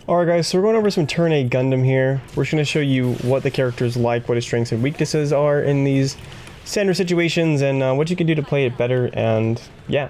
Alright guys, so we're going over some Turn A Gundam here. We're just going to show you what the character is like, what his strengths and weaknesses are in these standard situations, and what you can do to play it better, and yeah.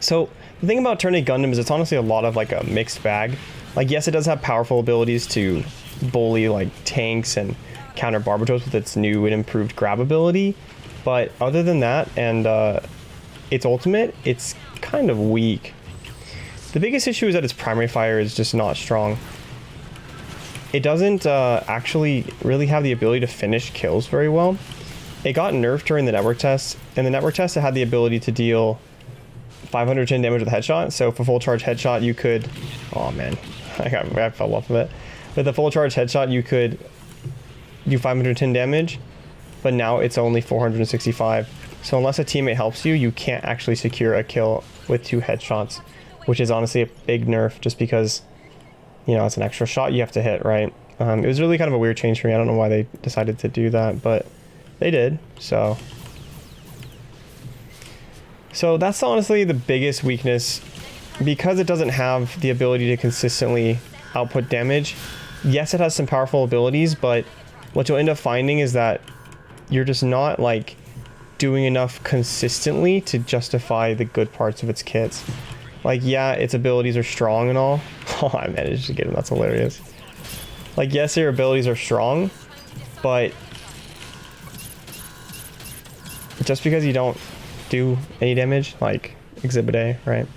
So, the thing about Turn A Gundam is it's honestly a lot of like a mixed bag. Like, yes, it does have powerful abilities to bully like tanks and counter Barbatos with its new and improved grab ability, but other than that, and its ultimate, it's kind of weak. The biggest issue is that its primary fire is just not strong. It doesn't actually really have the ability to finish kills very well. It got nerfed during the network test. In the network test, it had the ability to deal 510 damage with a headshot. So for full charge headshot, you could... Oh man, I fell off of it. With a full charge headshot, you could do 510 damage, but now it's only 465. So unless a teammate helps you, you can't actually secure a kill with 2 headshots, which is honestly a big nerf just because, you know, it's an extra shot you have to hit, right? It was really kind of a weird change for me. I don't know why they decided to do that, but they did, so. So that's honestly the biggest weakness. Because it doesn't have the ability to consistently output damage, yes, it has some powerful abilities, but what you'll end up finding is that you're just not, like, doing enough consistently to justify the good parts of its kits. Like, yeah, its abilities are strong and all. Oh, I managed to get him. That's hilarious. Like, yes, their abilities are strong, but just because you don't do any damage, like Exhibit A, right?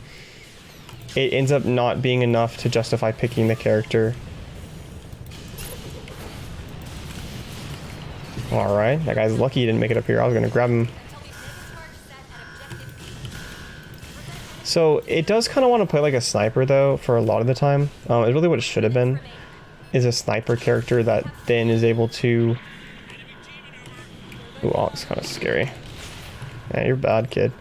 It ends up not being enough to justify picking the character. Alright, that guy's lucky he didn't make it up here. I was gonna grab him. So it does kind of want to play like a sniper though for a lot of the time. It's really what it should have been, is a sniper character that then is able to... Ooh, oh, it's kind of scary. Yeah, you're bad, kid.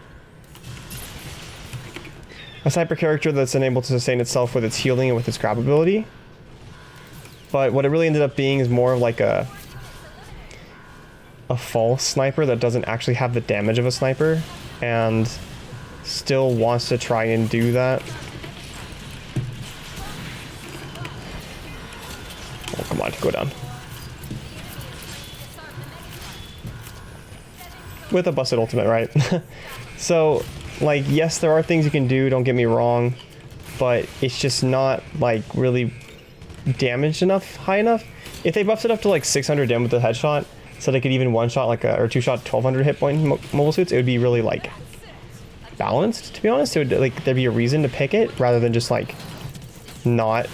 A sniper character that's then able to sustain itself with its healing and with its grab ability. But what it really ended up being is more of like a false sniper that doesn't actually have the damage of a sniper and still wants to try and do that. Oh, come on, go down. With a busted ultimate, right? So, like, yes, there are things you can do, don't get me wrong, but it's just not, like, really damaged enough, high enough. If they buffed it up to, like, 600 damage with a headshot, so they could even one-shot, like, or two-shot 1200 hit point mobile suits, it would be really, like, balanced, to be honest. It would, like, there'd be a reason to pick it, rather than just, like, not,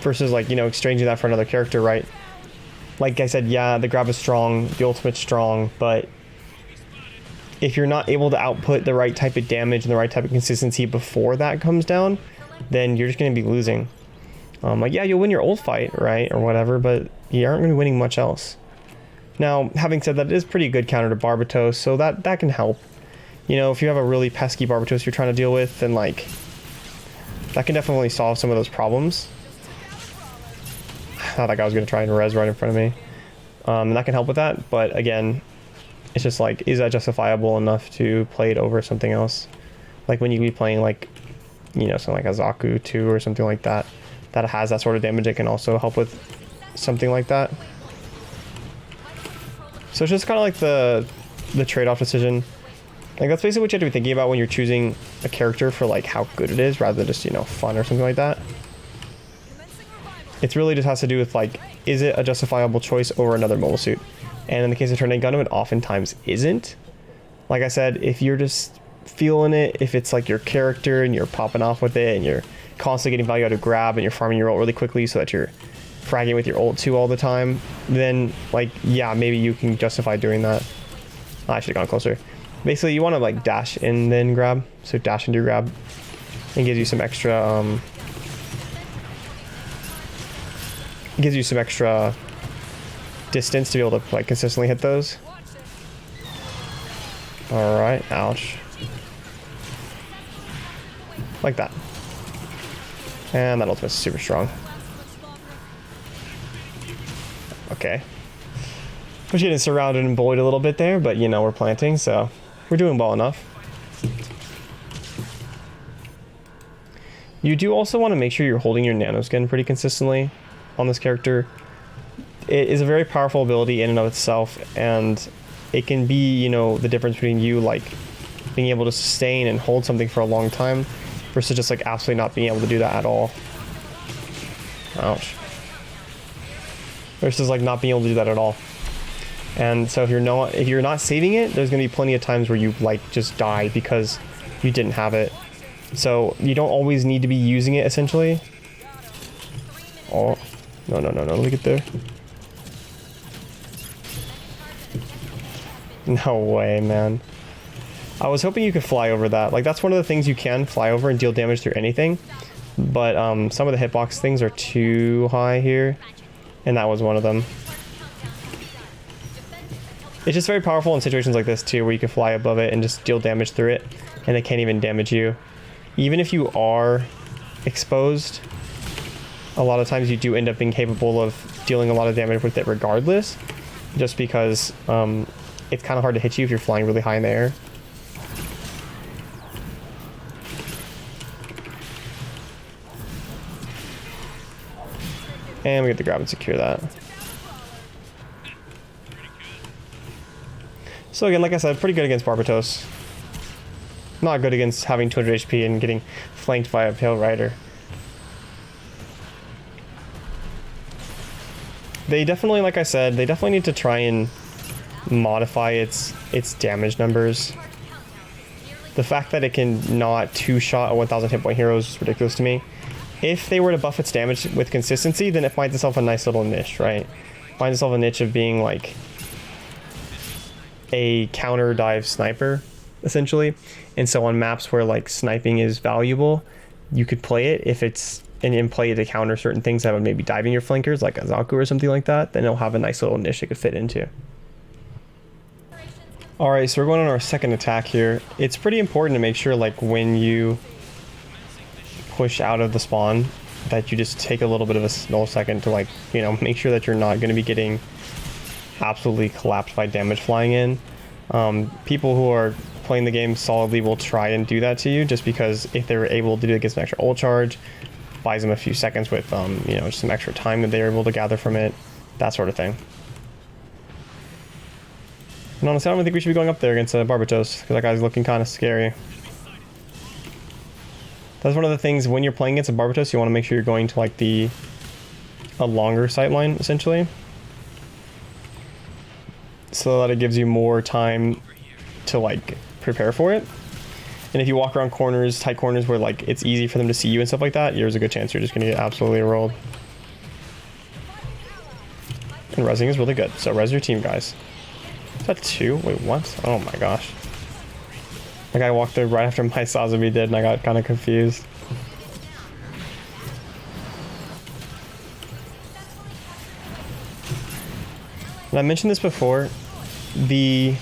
versus, like, you know, exchanging that for another character, right? Like I said, yeah, the grab is strong, the ultimate's strong, but if you're not able to output the right type of damage and the right type of consistency before that comes down, then you're just going to be losing. Like, yeah, you'll win your ult fight, right, or whatever, but you aren't going to be winning much else. Now, having said that, it is pretty good counter to Barbatos, so that can help. You know, if you have a really pesky Barbatos you're trying to deal with, then, like, that can definitely solve some of those problems. I thought that guy was going to try and res right in front of me. And that can help with that, but again, it's just like, is that justifiable enough to play it over something else? Like when you be playing, like, you know, something like a Zaku 2 or something like that, that has that sort of damage, it can also help with something like that. So it's just kind of like the trade-off decision. Like, that's basically what you have to be thinking about when you're choosing a character for, like, how good it is, rather than just, you know, fun or something like that. It really just has to do with, like, is it a justifiable choice over another mobile suit? And in the case of Turn A Gundam, it oftentimes isn't. Like I said, if you're just feeling it, if it's like your character and you're popping off with it and you're constantly getting value out of grab and you're farming your ult really quickly so that you're fragging with your ult 2 all the time, then, like, yeah, maybe you can justify doing that. Oh, I should have gone closer. Basically, you want to, like, dash in then grab. So dash into your grab. It gives you some extra, gives you some extra distance to be able to, like, consistently hit those. Alright, ouch. Like that. And that ultimate's super strong. Okay. We're getting surrounded and bullied a little bit there, but, you know, we're planting, so we're doing well enough. You do also want to make sure you're holding your nanoskin pretty consistently on this character. It is a very powerful ability in and of itself, and it can be, you know, the difference between you like being able to sustain and hold something for a long time versus just like absolutely not being able to do that at all. Ouch. Versus like not being able to do that at all. And so if you're not saving it, there's gonna be plenty of times where you like just die because you didn't have it. So you don't always need to be using it essentially. Oh, no, let me get there. No way, man. I was hoping you could fly over that. Like, that's one of the things you can fly over and deal damage through anything. But some of the hitbox things are too high here. And that was one of them. It's just very powerful in situations like this too, where you can fly above it and just deal damage through it. And it can't even damage you. Even if you are exposed, a lot of times you do end up being capable of dealing a lot of damage with it regardless. Just because it's kind of hard to hit you if you're flying really high in the air. And we get to grab and secure that. So again, like I said, pretty good against Barbatos. Not good against having 200 HP and getting flanked by a Pale Rider. They definitely, like I said, they definitely need to try and modify its damage numbers. The fact that it can not two-shot a 1000 hit point hero is ridiculous to me. If they were to buff its damage with consistency, then it finds itself a nice little niche, right? Finds itself a niche of being like a counter dive sniper, essentially. And so on maps where like sniping is valuable, you could play it if it's and play it to counter certain things that would maybe diving your flankers, like a Zaku or something like that. Then it'll have a nice little niche it could fit into. All right, so we're going on our second attack here. It's pretty important to make sure, like, when you push out of the spawn, that you just take a little bit of a millisecond to, like, you know, make sure that you're not going to be getting absolutely collapsed by damage flying in. People who are playing the game solidly will try and do that to you, just because if they're able to do it, gets an extra ult charge, buys them a few seconds with, you know, just some extra time that they're able to gather from it, that sort of thing. And honestly, I don't think we should be going up there against Barbatos, because that guy's looking kind of scary. That's one of the things when you're playing against a Barbatos, you want to make sure you're going to like a longer sight line, essentially, so that it gives you more time to like prepare for it. And if you walk around corners, tight corners where like it's easy for them to see you and stuff like that, there's a good chance you're just going to get absolutely rolled. And rezzing is really good, so res your team, guys. Is that two? Wait, what? Oh my gosh. That guy walked there right after my Sazumi did, and I got kind of confused. And I mentioned this before, the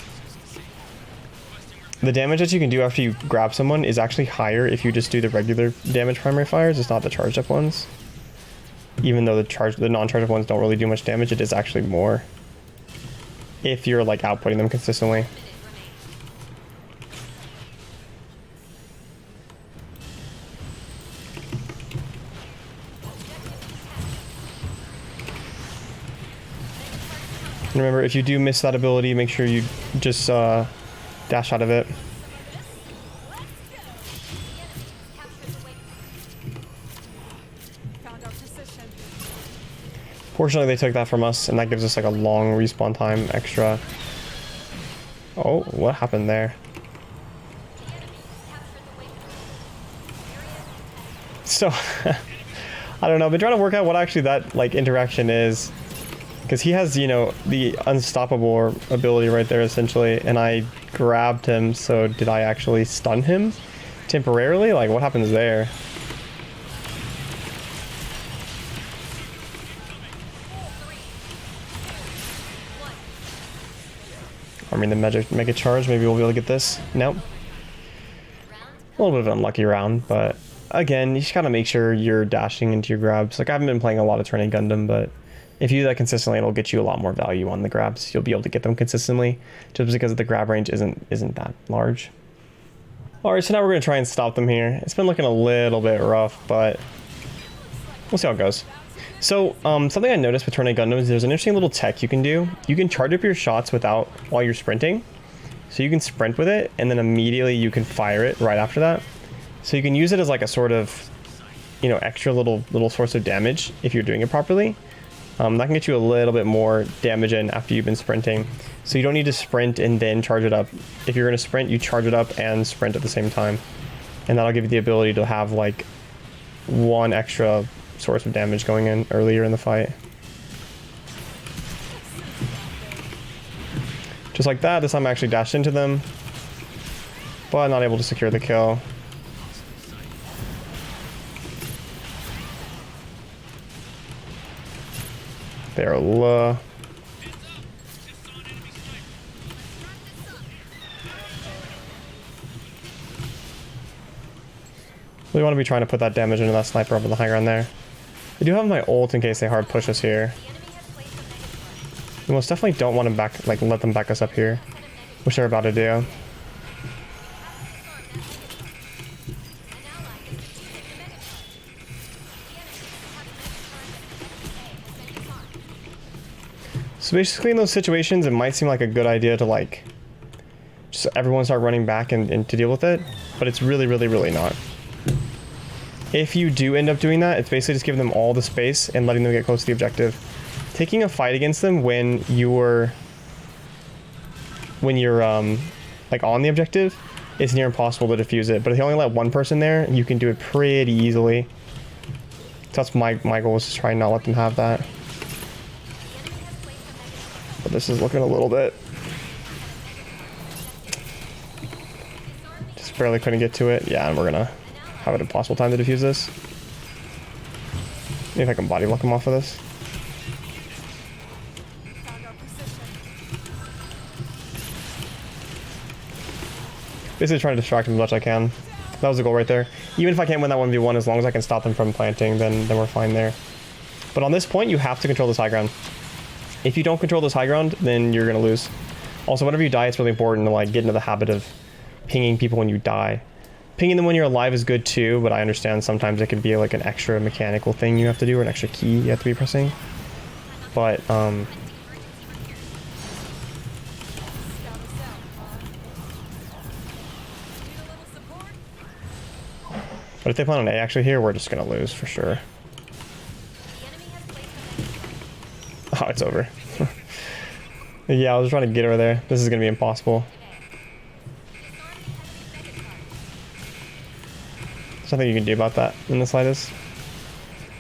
damage that you can do after you grab someone is actually higher if you just do the regular damage primary fires. It's not the charged up ones. Even though the non-charged up ones don't really do much damage, it is actually more if you're like outputting them consistently. And remember, if you do miss that ability, make sure you just dash out of it. Fortunately, they took that from us, and that gives us like a long respawn time extra. Oh, what happened there? So, I don't know. I've been trying to work out what actually that like interaction is. Because he has, you know, the unstoppable ability right there, essentially, and I grabbed him, so did I actually stun him temporarily? Like, what happens there? I mean, the mega charge, maybe we'll be able to get this. Nope. A little bit of an unlucky round, but again, you just gotta make sure you're dashing into your grabs. Like, I haven't been playing a lot of Tourney Gundam, but if you do that consistently, it'll get you a lot more value on the grabs. You'll be able to get them consistently, just because the grab range isn't that large. Alright, so now we're going to try and stop them here. It's been looking a little bit rough, but we'll see how it goes. So, something I noticed with Turn A Gundam is there's an interesting little tech you can do. You can charge up your shots while you're sprinting. So you can sprint with it, and then immediately you can fire it right after that. So you can use it as like a sort of, you know, extra little source of damage if you're doing it properly. That can get you a little bit more damage in after you've been sprinting. So you don't need to sprint and then charge it up. If you're going to sprint, you charge it up and sprint at the same time. And that'll give you the ability to have like one extra source of damage going in earlier in the fight. Just like that, this time I actually dashed into them, but not able to secure the kill. They're low. We want to be trying to put that damage into that sniper up on the high ground there. I do have my ult in case they hard push us here. We most definitely don't want to let them back us up here, which they're about to do. So basically in those situations, it might seem like a good idea to like, just everyone start running back and to deal with it, but it's really, really, really not. If you do end up doing that, it's basically just giving them all the space and letting them get close to the objective. Taking a fight against them when you're like on the objective, it's near impossible to defuse it. But if you only let one person there, you can do it pretty easily. So that's my goal, is to try and not let them have that. But this is looking a little bit. Just barely couldn't get to it. Yeah, and we're gonna have an impossible time to defuse this. Maybe if I can body lock him off of this. Basically trying to distract him as much as I can. That was the goal right there. Even if I can't win that 1v1, as long as I can stop them from planting, then we're fine there. But on this point, you have to control this high ground. If you don't control this high ground, then you're going to lose. Also, whenever you die, it's really important to like get into the habit of pinging people when you die. Pinging them when you're alive is good too, but I understand sometimes it can be like an extra mechanical thing you have to do, or an extra key you have to be pressing. But, but if they plan on A actually here, we're just going to lose for sure. Oh, it's over. Yeah, I was trying to get over there. This is going to be impossible. There's nothing you can do about that in the slightest.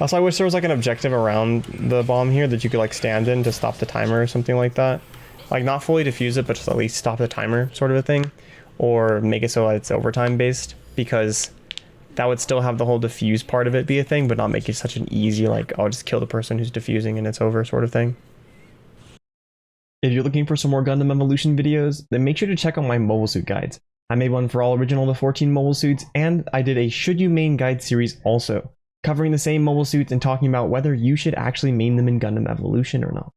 Also, I wish there was like an objective around the bomb here that you could like stand in to stop the timer or something like that. Like not fully defuse it, but just at least stop the timer sort of a thing. Or make it so it's overtime based, because that would still have the whole defuse part of it be a thing, but not make it such an easy, like, I'll just kill the person who's defusing and it's over sort of thing. If you're looking for some more Gundam Evolution videos, then make sure to check out my mobile suit guides. I made one for all original to 14 mobile suits, and I did a Should You Main guide series also, covering the same mobile suits and talking about whether you should actually main them in Gundam Evolution or not.